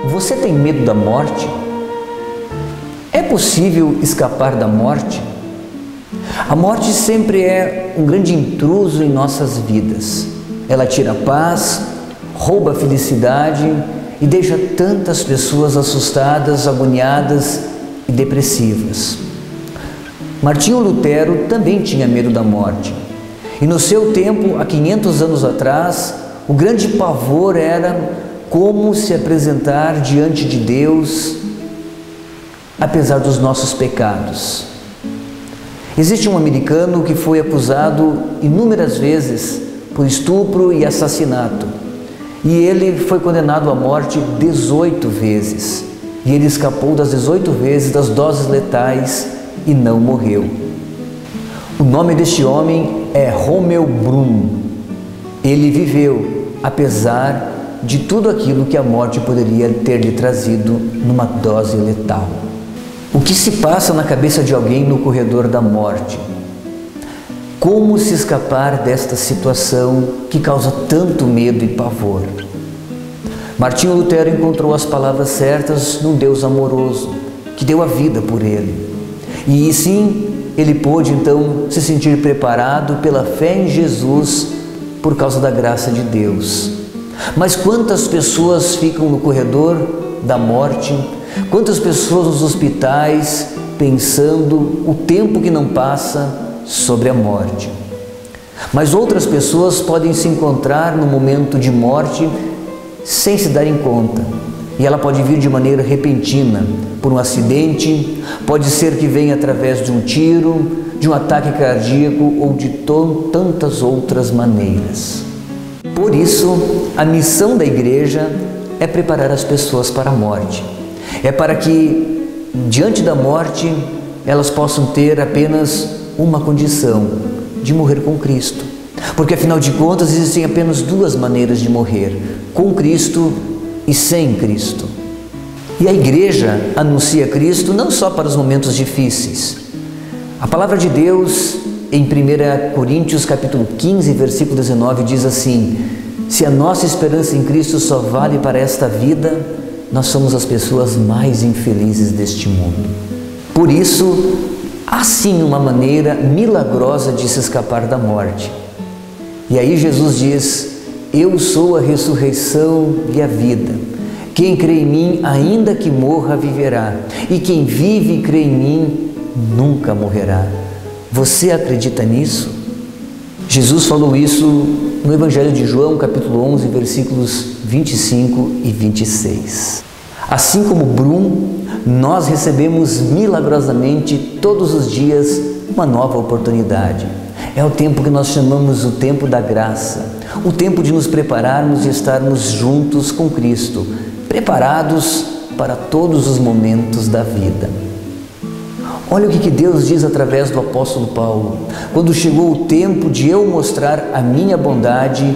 Você tem medo da morte? É possível escapar da morte? A morte sempre é um grande intruso em nossas vidas. Ela tira a paz, rouba a felicidade e deixa tantas pessoas assustadas, agoniadas e depressivas. Martinho Lutero também tinha medo da morte. E no seu tempo, há 500 anos atrás, o grande pavor era como se apresentar diante de Deus, apesar dos nossos pecados. Existe um americano que foi acusado inúmeras vezes por estupro e assassinato. E ele foi condenado à morte 18 vezes. E ele escapou das 18 vezes das doses letais e não morreu. O nome deste homem é Romeu Brum. Ele viveu, apesar de tudo aquilo que a morte poderia ter lhe trazido numa dose letal. O que se passa na cabeça de alguém no corredor da morte? Como se escapar desta situação que causa tanto medo e pavor? Martinho Lutero encontrou as palavras certas num Deus amoroso, que deu a vida por ele. E sim, ele pôde então se sentir preparado pela fé em Jesus por causa da graça de Deus. Mas quantas pessoas ficam no corredor da morte? Quantas pessoas nos hospitais pensando o tempo que não passa sobre a morte? Mas outras pessoas podem se encontrar no momento de morte sem se darem conta. E ela pode vir de maneira repentina, por um acidente, pode ser que venha através de um tiro, de um ataque cardíaco ou de tantas outras maneiras. Por isso, a missão da igreja é preparar as pessoas para a morte. É para que, diante da morte, elas possam ter apenas uma condição: de morrer com Cristo. Porque, afinal de contas, existem apenas duas maneiras de morrer: com Cristo e sem Cristo. E a igreja anuncia Cristo não só para os momentos difíceis. A palavra de Deus, em 1 Coríntios capítulo 15, versículo 19, diz assim: se a nossa esperança em Cristo só vale para esta vida, nós somos as pessoas mais infelizes deste mundo. Por isso, há sim uma maneira milagrosa de se escapar da morte. E aí Jesus diz: eu sou a ressurreição e a vida. Quem crê em mim, ainda que morra, viverá. E quem vive e crê em mim, nunca morrerá. Você acredita nisso? Jesus falou isso no Evangelho de João, capítulo 11, versículos 25 e 26. Assim como Brum, nós recebemos milagrosamente todos os dias uma nova oportunidade. É o tempo que nós chamamos o tempo da graça, o tempo de nos prepararmos e estarmos juntos com Cristo, preparados para todos os momentos da vida. Olha o que Deus diz através do apóstolo Paulo: quando chegou o tempo de eu mostrar a minha bondade,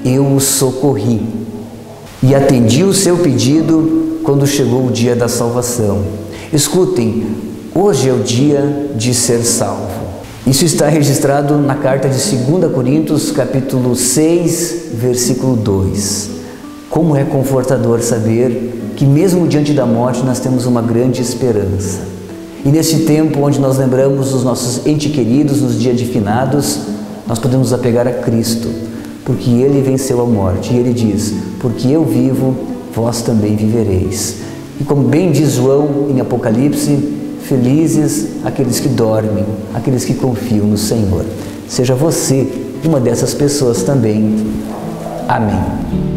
eu o socorri e atendi o seu pedido quando chegou o dia da salvação. Escutem, hoje é o dia de ser salvo. Isso está registrado na carta de 2 Coríntios, capítulo 6, versículo 2. Como é confortador saber que mesmo diante da morte nós temos uma grande esperança. E nesse tempo onde nós lembramos os nossos entes queridos nos dias de finados, nós podemos apegar a Cristo, porque Ele venceu a morte. E Ele diz: porque eu vivo, vós também vivereis. E como bem diz João em Apocalipse, felizes aqueles que dormem, aqueles que confiam no Senhor. Seja você uma dessas pessoas também. Amém.